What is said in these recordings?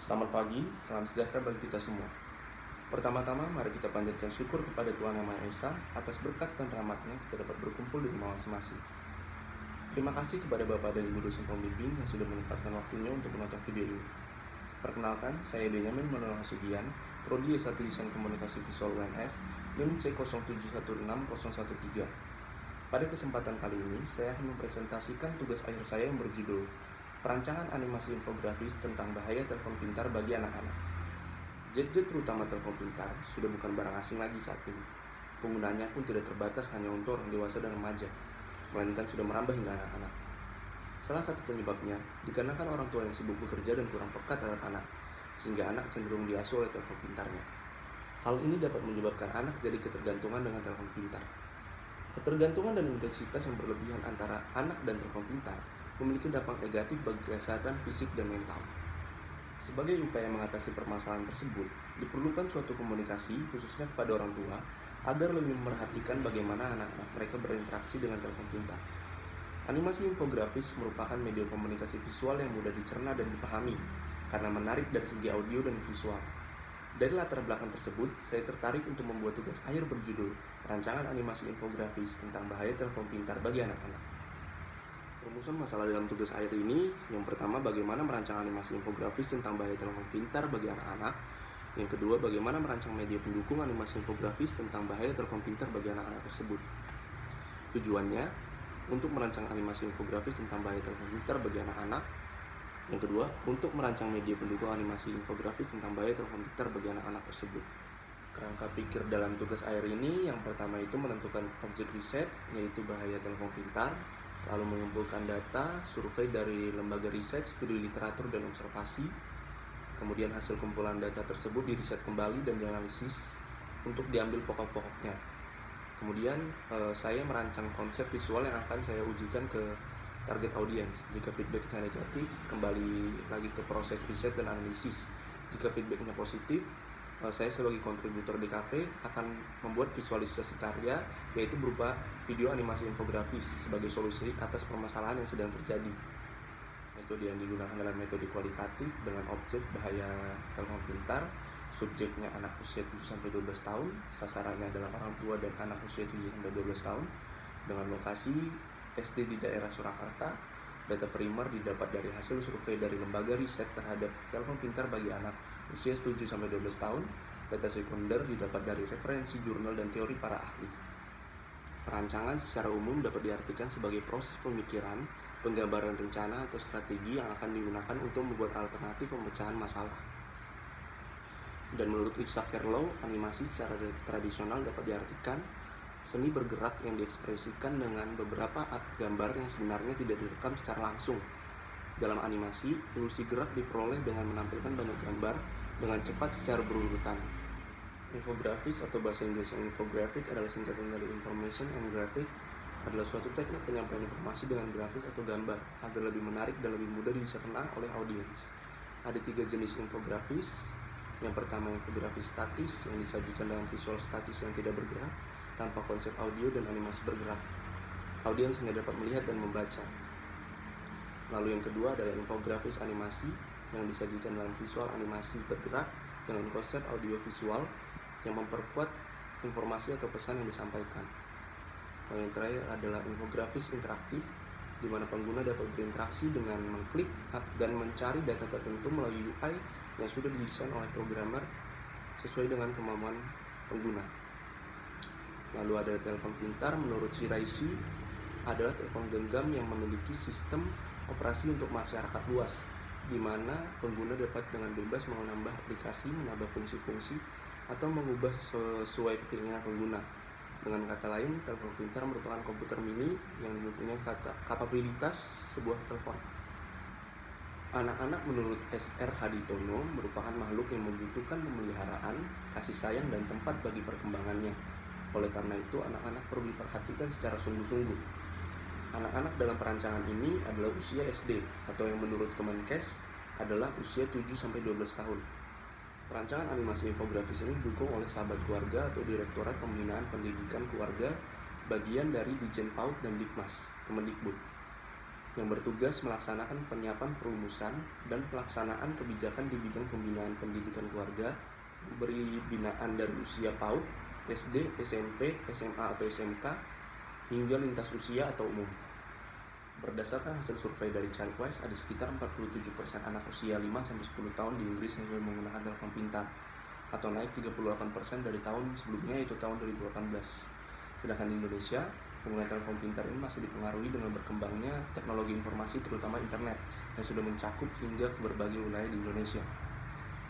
Selamat pagi, salam sejahtera bagi kita semua. Pertama-tama, mari kita panjatkan syukur kepada Tuhan Yang Maha Esa atas berkat dan rahmat-Nya kita dapat berkumpul di rumah masing-masing. Terima kasih kepada Bapak dan Ibu dosen pembimbing yang sudah menyempatkan waktunya untuk menonton video ini. Perkenalkan, saya Benyamin Manuel Hasugian, Prodi S1 Desain Komunikasi Visual UNS, NIM C07160113. Pada kesempatan kali ini, saya akan mempresentasikan tugas akhir saya yang berjudul Perancangan Animasi Infografis tentang Bahaya Telepon Pintar bagi Anak-anak. Gadget terutama telepon pintar sudah bukan barang asing lagi saat ini. Penggunanya pun tidak terbatas hanya untuk orang dewasa dan remaja, melainkan sudah merambah hingga anak-anak. Salah satu penyebabnya dikarenakan orang tua yang sibuk bekerja dan kurang peka terhadap anak, sehingga anak cenderung diasuh oleh telepon pintarnya. Hal ini dapat menyebabkan anak jadi ketergantungan dengan telepon pintar. Ketergantungan dan intensitas yang berlebihan antara anak dan telepon pintar memiliki dampak negatif bagi kesehatan fisik dan mental. Sebagai upaya mengatasi permasalahan tersebut, diperlukan suatu komunikasi khususnya kepada orang tua agar lebih memperhatikan bagaimana anak-anak mereka berinteraksi dengan telepon pintar. Animasi infografis merupakan media komunikasi visual yang mudah dicerna dan dipahami karena menarik dari segi audio dan visual. Dari latar belakang tersebut, saya tertarik untuk membuat tugas akhir berjudul Perancangan Animasi Infografis tentang Bahaya Telepon Pintar bagi Anak-anak. Rumusan masalah dalam tugas akhir ini, yang pertama bagaimana merancang animasi infografis tentang bahaya telepon pintar bagi anak-anak. Yang kedua, bagaimana merancang media pendukung animasi infografis tentang bahaya telepon pintar bagi anak-anak tersebut. Tujuannya, untuk merancang animasi infografis tentang bahaya telepon pintar bagi anak-anak. Yang kedua, untuk merancang media pendukung animasi infografis tentang bahaya telepon pintar bagi anak-anak tersebut. Kerangka pikir dalam tugas akhir ini, yang pertama itu menentukan objek riset, yaitu bahaya telepon pintar, lalu mengumpulkan data, survei dari lembaga riset, studi literatur, dan observasi. Kemudian hasil kumpulan data tersebut diriset kembali dan dianalisis untuk diambil pokok-pokoknya. Kemudian saya merancang konsep visual yang akan saya ujikan ke target audience. Jika feedbacknya negatif, kembali lagi ke proses riset dan analisis. Jika feedbacknya positif, saya sebagai kontributor di kafe akan membuat visualisasi karya, yaitu berupa video animasi infografis sebagai solusi atas permasalahan yang sedang terjadi. Metode yang digunakan adalah metode kualitatif dengan objek bahaya telepon pintar, subjeknya anak usia 7-12 tahun, sasarannya adalah orang tua dan anak usia 7-12 tahun, dengan lokasi SD di daerah Surakarta. Data primer didapat dari hasil survei dari lembaga riset terhadap telepon pintar bagi anak usia 7-12 tahun. Data sekunder didapat dari referensi jurnal dan teori para ahli. Perancangan secara umum dapat diartikan sebagai proses pemikiran, penggambaran rencana atau strategi yang akan digunakan untuk membuat alternatif pemecahan masalah. Dan menurut Isaac Herlow, animasi secara tradisional dapat diartikan seni bergerak yang diekspresikan dengan beberapa gambar yang sebenarnya tidak direkam secara langsung. Dalam animasi, ilusi gerak diperoleh dengan menampilkan banyak gambar dengan cepat secara berurutan. Infografis atau bahasa Inggrisnya infographic adalah singkatan dari information and graphic, adalah suatu teknik penyampaian informasi dengan grafis atau gambar agar lebih menarik dan lebih mudah dicerna oleh audiens. Ada 3 jenis infografis. Yang pertama, infografis statis yang disajikan dalam visual statis yang tidak bergerak tanpa konsep audio dan animasi bergerak. Audiens hanya dapat melihat dan membaca. Lalu yang kedua adalah infografis animasi yang disajikan dalam visual animasi bergerak dengan konsep audio visual yang memperkuat informasi atau pesan yang disampaikan. Lalu yang terakhir adalah infografis interaktif di mana pengguna dapat berinteraksi dengan mengklik dan mencari data tertentu melalui UI yang sudah didesain oleh programmer sesuai dengan kemampuan pengguna. Lalu ada telepon pintar. Menurut Shiraishi, adalah telepon genggam yang memiliki sistem operasi untuk masyarakat luas, di mana pengguna dapat dengan bebas menambah aplikasi, menambah fungsi-fungsi, atau mengubah sesuai keinginan pengguna. Dengan kata lain, telepon pintar merupakan komputer mini yang mempunyai kapabilitas sebuah telepon. Anak-anak menurut S.R. Haditono merupakan makhluk yang membutuhkan pemeliharaan, kasih sayang, dan tempat bagi perkembangannya. Oleh karena itu, anak-anak perlu diperhatikan secara sungguh-sungguh. Anak-anak dalam perancangan ini adalah usia SD atau yang menurut Kemenkes adalah usia 7-12 tahun. Perancangan animasi infografis ini didukung oleh Sahabat Keluarga atau Direktorat Pembinaan Pendidikan Keluarga, bagian dari Dijen PAUD dan Dikmas, Kemendikbud. yang bertugas melaksanakan penyiapan perumusan dan pelaksanaan kebijakan di bidang pembinaan pendidikan keluarga, beri binaan dari usia PAUD, SD, SMP, SMA atau SMK, hingga lintas usia atau umum. Berdasarkan hasil survei dari Childwise, ada sekitar 47% anak usia 5-10 tahun di Inggris yang menggunakan telepon pintar, atau naik 38% dari tahun sebelumnya, yaitu tahun 2018. Sedangkan di Indonesia, penggunaan telepon pintar ini masih dipengaruhi dengan berkembangnya teknologi informasi, terutama internet, yang sudah mencakup hingga ke berbagai wilayah di Indonesia.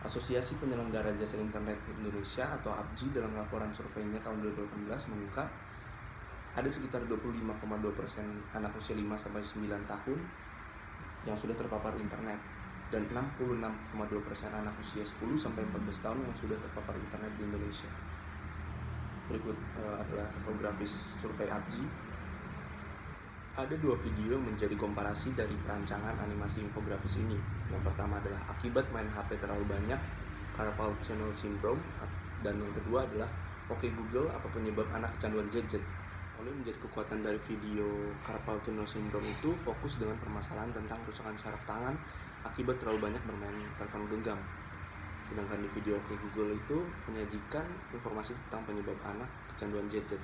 Asosiasi Penyelenggara Jasa Internet Indonesia atau APJI dalam laporan surveinya tahun 2018 mengungkap ada sekitar 25,2% anak usia 5-9 tahun yang sudah terpapar internet dan 66,2% anak usia 10-14 tahun yang sudah terpapar internet di Indonesia. Berikut adalah infografis survei APJI. Ada 2 video menjadi komparasi dari perancangan animasi infografis ini. Yang pertama adalah akibat main HP terlalu banyak, carpal tunnel syndrome, dan yang kedua adalah Oke Google, apa penyebab anak kecanduan gadget. Oleh menjadi kekuatan dari video carpal tunnel syndrome itu fokus dengan permasalahan tentang kerusakan saraf tangan akibat terlalu banyak bermain telepon genggam. Sedangkan di video Oke Google itu menyajikan informasi tentang penyebab anak kecanduan gadget.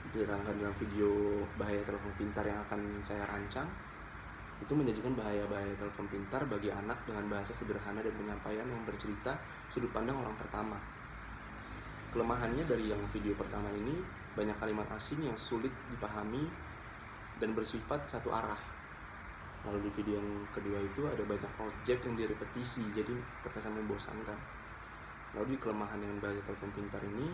Sedangkan dalam video bahaya telepon pintar yang akan saya rancang, itu menyajikan bahaya-bahaya telepon pintar bagi anak dengan bahasa sederhana dan penyampaian yang bercerita sudut pandang orang pertama. Kelemahannya dari yang video pertama ini, banyak kalimat asing yang sulit dipahami dan bersifat satu arah. Lalu di video yang kedua itu ada banyak objek yang direpetisi, jadi terkesan membosankan. Lalu di kelemahan yang bahaya telepon pintar ini,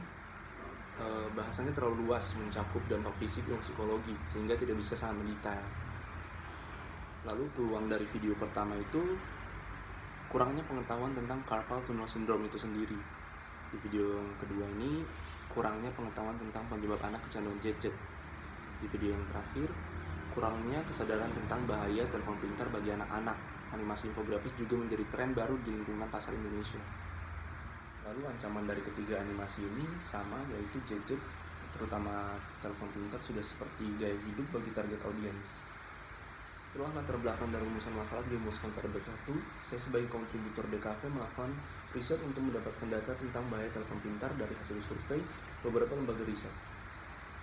bahasanya terlalu luas, mencakup dampak fisik dan psikologi, sehingga tidak bisa sangat mendetail. Lalu peluang dari video pertama itu, kurangnya pengetahuan tentang carpal tunnel syndrome itu sendiri. Di video yang kedua ini, kurangnya pengetahuan tentang penyebab anak kecanduan gadget. Di video yang terakhir, kurangnya kesadaran tentang bahaya telepon pintar bagi anak-anak. Animasi infografis juga menjadi tren baru di lingkungan pasar Indonesia. Lalu ancaman dari ketiga animasi ini sama, yaitu gadget, terutama telepon pintar, sudah seperti gaya hidup bagi target audiens. Setelah latar belakang dan rumusan masalah dirumuskan pada bab 1, saya sebagai kontributor DKV melakukan riset untuk mendapatkan data tentang bahaya telepon pintar dari hasil survei beberapa lembaga riset.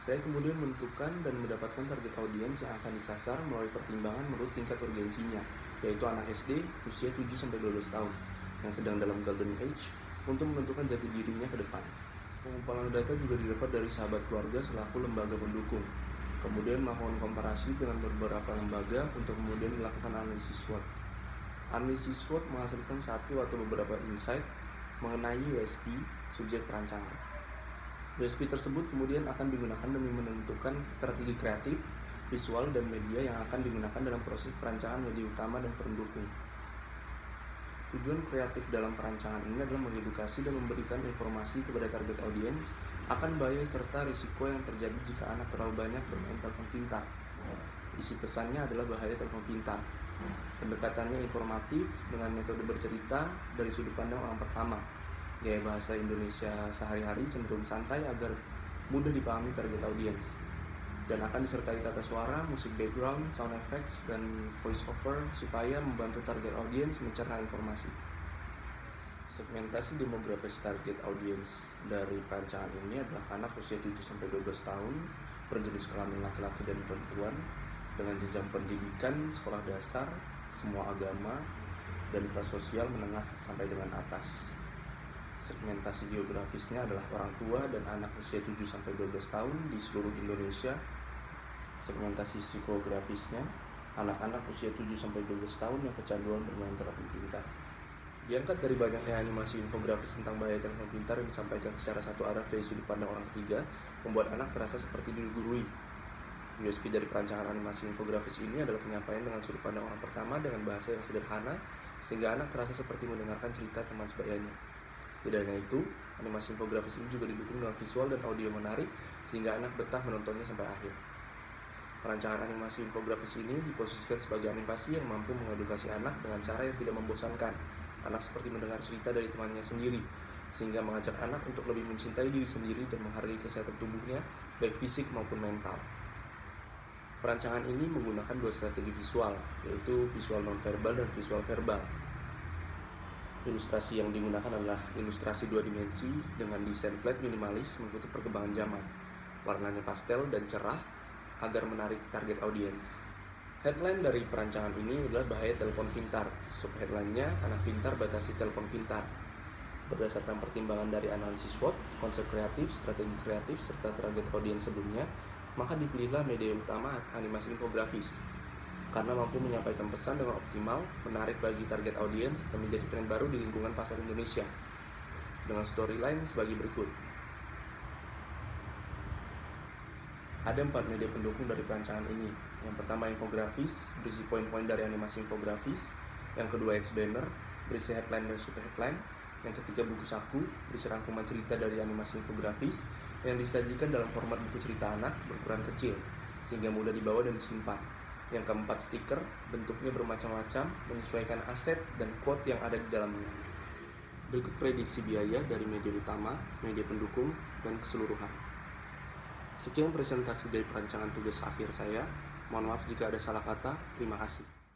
Saya kemudian menentukan dan mendapatkan target audiens yang akan disasar melalui pertimbangan menurut tingkat urgensinya, yaitu anak SD usia 7-12 tahun yang sedang dalam golden age untuk menentukan jati dirinya ke depan. Pengumpulan data juga didapat dari sahabat keluarga selaku lembaga pendukung. Kemudian melakukan komparasi dengan beberapa lembaga untuk kemudian melakukan analisis SWOT. Analisis SWOT menghasilkan satu atau beberapa insight mengenai USP subjek perancangan. USP tersebut kemudian akan digunakan demi menentukan strategi kreatif, visual, dan media yang akan digunakan dalam proses perancangan media utama dan pendukung. Tujuan kreatif dalam perancangan ini adalah mengedukasi dan memberikan informasi kepada target audiens akan bahaya serta risiko yang terjadi jika anak terlalu banyak bermain telepon pintar. Isi pesannya adalah bahaya telepon pintar. Pendekatannya informatif dengan metode bercerita dari sudut pandang orang pertama. Gaya bahasa Indonesia sehari-hari cenderung santai agar mudah dipahami target audiens. Dan akan disertai tata suara, musik background, sound effects, dan voice over supaya membantu target audiens mencerna informasi. Segmentasi demografis target audiens dari perancangan ini adalah anak usia 7-12 tahun, berjenis kelamin laki-laki dan perempuan, dengan jenjang pendidikan sekolah dasar, semua agama, dan kelas sosial menengah sampai dengan atas. Segmentasi geografisnya adalah orang tua dan anak usia 7-12 tahun di seluruh Indonesia. Segmentasi psikografisnya, anak-anak usia 7-12 tahun yang kecanduan bermain telepon pintar. Diangkat dari banyaknya animasi infografis tentang bahaya telepon pintar yang disampaikan secara satu arah dari sudut pandang orang ketiga, membuat anak terasa seperti digurui. USP dari perancangan animasi infografis ini adalah penyampaian dengan sudut pandang orang pertama dengan bahasa yang sederhana, sehingga anak terasa seperti mendengarkan cerita teman sebayanya. Tidak hanya itu, animasi infografis ini juga didukung dengan visual dan audio menarik, sehingga anak betah menontonnya sampai akhir. Perancangan animasi infografis ini diposisikan sebagai animasi yang mampu mengedukasi anak dengan cara yang tidak membosankan. Anak seperti mendengar cerita dari temannya sendiri, sehingga mengajak anak untuk lebih mencintai diri sendiri dan menghargai kesehatan tubuhnya, baik fisik maupun mental. Perancangan ini menggunakan dua strategi visual, yaitu visual nonverbal dan visual verbal. Ilustrasi yang digunakan adalah ilustrasi dua dimensi dengan desain flat minimalis mengikuti perkembangan zaman. Warnanya pastel dan cerah agar menarik target audiens. Headline dari perancangan ini adalah bahaya telepon pintar. Subheadline-nya, anak pintar batasi telepon pintar. Berdasarkan pertimbangan dari analisis SWOT, konsep kreatif, strategi kreatif, serta target audiens sebelumnya, maka dipilihlah media utama animasi infografis karena mampu menyampaikan pesan dengan optimal, menarik bagi target audiens, dan menjadi tren baru di lingkungan pasar Indonesia dengan storyline sebagai berikut. Ada 4 media pendukung dari perancangan ini. Yang pertama infografis, berisi poin-poin dari animasi infografis. Yang kedua X-banner, berisi headline dan subheadline. Yang ketiga buku saku, berisi rangkuman cerita dari animasi infografis yang disajikan dalam format buku cerita anak berukuran kecil, sehingga mudah dibawa dan disimpan. Yang keempat stiker, bentuknya bermacam-macam, menyesuaikan aset dan quote yang ada di dalamnya. Berikut prediksi biaya dari media utama, media pendukung, dan keseluruhan. Sekian presentasi dari perancangan tugas akhir saya. Mohon maaf jika ada salah kata. Terima kasih.